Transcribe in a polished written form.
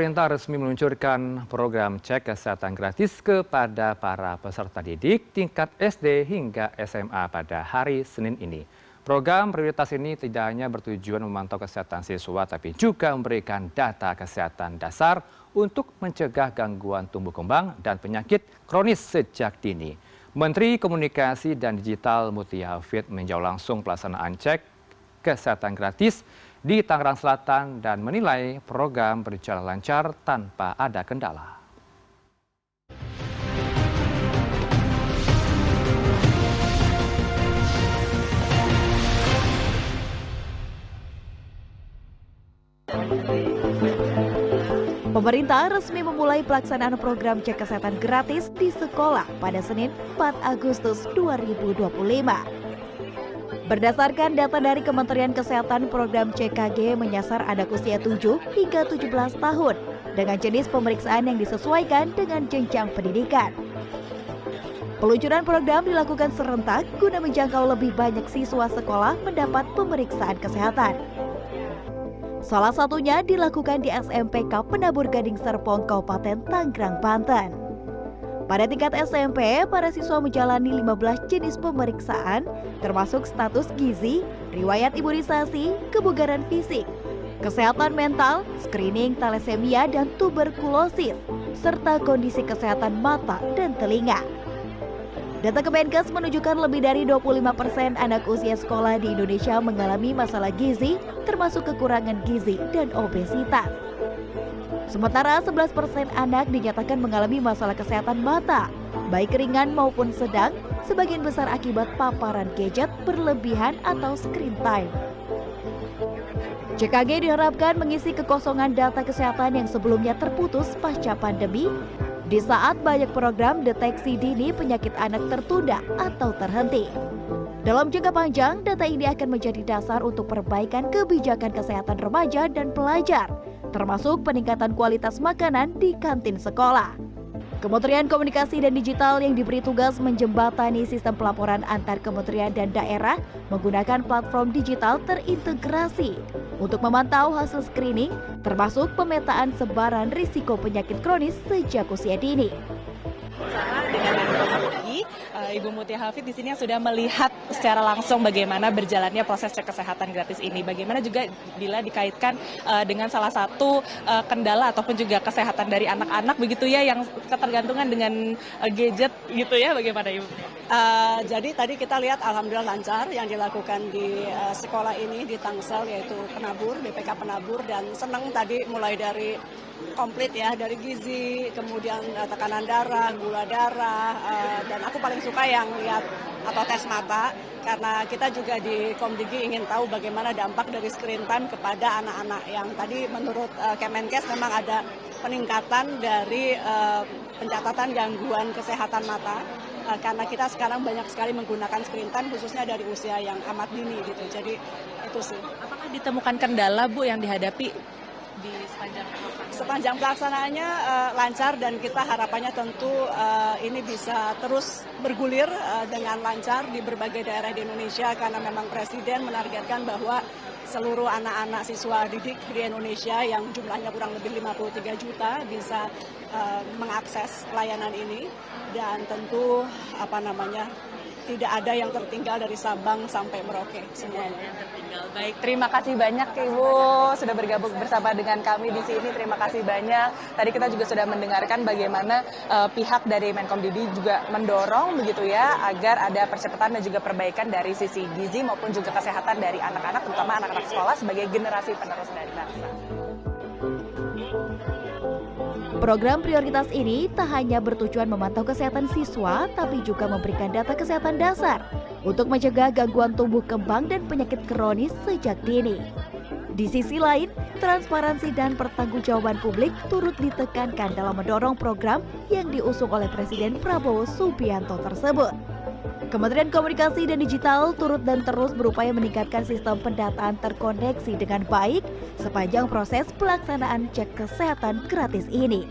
Pemerintah resmi meluncurkan program cek kesehatan gratis kepada para peserta didik tingkat SD hingga SMA pada hari Senin ini. Program prioritas ini tidak hanya bertujuan memantau kesehatan siswa, tapi juga memberikan data kesehatan dasar untuk mencegah gangguan tumbuh kembang dan penyakit kronis sejak dini. Menteri Komunikasi dan Digital Mutia Hafid meninjau langsung pelaksanaan cek kesehatan gratis di Tangerang Selatan dan menilai program berjalan lancar tanpa ada kendala. Pemerintah resmi memulai pelaksanaan program cek kesehatan gratis di sekolah pada Senin 4 Agustus 2025. Berdasarkan data dari Kementerian Kesehatan, program CKG menyasar anak usia 7 hingga 17 tahun dengan jenis pemeriksaan yang disesuaikan dengan jenjang pendidikan. Peluncuran program dilakukan serentak guna menjangkau lebih banyak siswa sekolah mendapat pemeriksaan kesehatan. Salah satunya dilakukan di SMPK Penabur Gading Serpong, Kabupaten Tangerang, Banten. Pada tingkat SMP, para siswa menjalani 15 jenis pemeriksaan, termasuk status gizi, riwayat imunisasi, kebugaran fisik, kesehatan mental, screening thalassemia dan tuberkulosis, serta kondisi kesehatan mata dan telinga. Data Kemenkes menunjukkan lebih dari 25% anak usia sekolah di Indonesia mengalami masalah gizi, termasuk kekurangan gizi dan obesitas. Sementara 11% anak dinyatakan mengalami masalah kesehatan mata, baik ringan maupun sedang, sebagian besar akibat paparan gadget berlebihan atau screen time. CKG diharapkan mengisi kekosongan data kesehatan yang sebelumnya terputus pasca pandemi, di saat banyak program deteksi dini penyakit anak tertunda atau terhenti. Dalam jangka panjang, data ini akan menjadi dasar untuk perbaikan kebijakan kesehatan remaja dan pelajar, termasuk peningkatan kualitas makanan di kantin sekolah. Kementerian Komunikasi dan Digital yang diberi tugas menjembatani sistem pelaporan antar kementerian dan daerah menggunakan platform digital terintegrasi untuk memantau hasil screening, termasuk pemetaan sebaran risiko penyakit kronis sejak usia dini. Dengan Menkominfo, Ibu Mutia Hafid di sini yang sudah melihat secara langsung bagaimana berjalannya proses cek kesehatan gratis ini. Bagaimana juga bila dikaitkan dengan salah satu kendala ataupun juga kesehatan dari anak-anak begitu ya, yang ketergantungan dengan gadget gitu ya, bagaimana Ibu? Jadi tadi kita lihat alhamdulillah lancar yang dilakukan di sekolah ini di Tangsel, yaitu Penabur, BPK Penabur, dan senang tadi mulai dari komplit ya, dari gizi, kemudian tekanan darah, gula darah, dan aku paling suka yang lihat atau tes mata, karena kita juga di Komdigi ingin tahu bagaimana dampak dari screen time kepada anak-anak, yang tadi menurut Kemenkes memang ada peningkatan dari pencatatan gangguan kesehatan mata, karena kita sekarang banyak sekali menggunakan screen time khususnya dari usia yang amat dini gitu. Jadi itu sih. Apakah ditemukan kendala Bu yang dihadapi di sepanjang pelaksanaannya lancar, dan kita harapannya tentu ini bisa terus bergulir dengan lancar di berbagai daerah di Indonesia, karena memang Presiden menargetkan bahwa seluruh anak-anak siswa didik di Indonesia yang jumlahnya kurang lebih 53 juta bisa mengakses layanan ini, dan tentu tidak ada yang tertinggal dari Sabang sampai Merauke semuanya. Baik, terima kasih banyak Ibu sudah bergabung bersama dengan kami di sini. Terima kasih banyak. Tadi kita juga sudah mendengarkan bagaimana pihak dari Menkomdigi juga mendorong begitu ya, agar ada percepatan dan juga perbaikan dari sisi gizi maupun juga kesehatan dari anak-anak, terutama anak-anak sekolah sebagai generasi penerus dari bangsa. Program prioritas ini tak hanya bertujuan memantau kesehatan siswa, tapi juga memberikan data kesehatan dasar untuk mencegah gangguan tumbuh kembang dan penyakit kronis sejak dini. Di sisi lain, transparansi dan pertanggungjawaban publik turut ditekankan dalam mendorong program yang diusung oleh Presiden Prabowo Subianto tersebut. Kementerian Komunikasi dan Digital turut dan terus berupaya meningkatkan sistem pendataan terkoneksi dengan baik sepanjang proses pelaksanaan cek kesehatan gratis ini.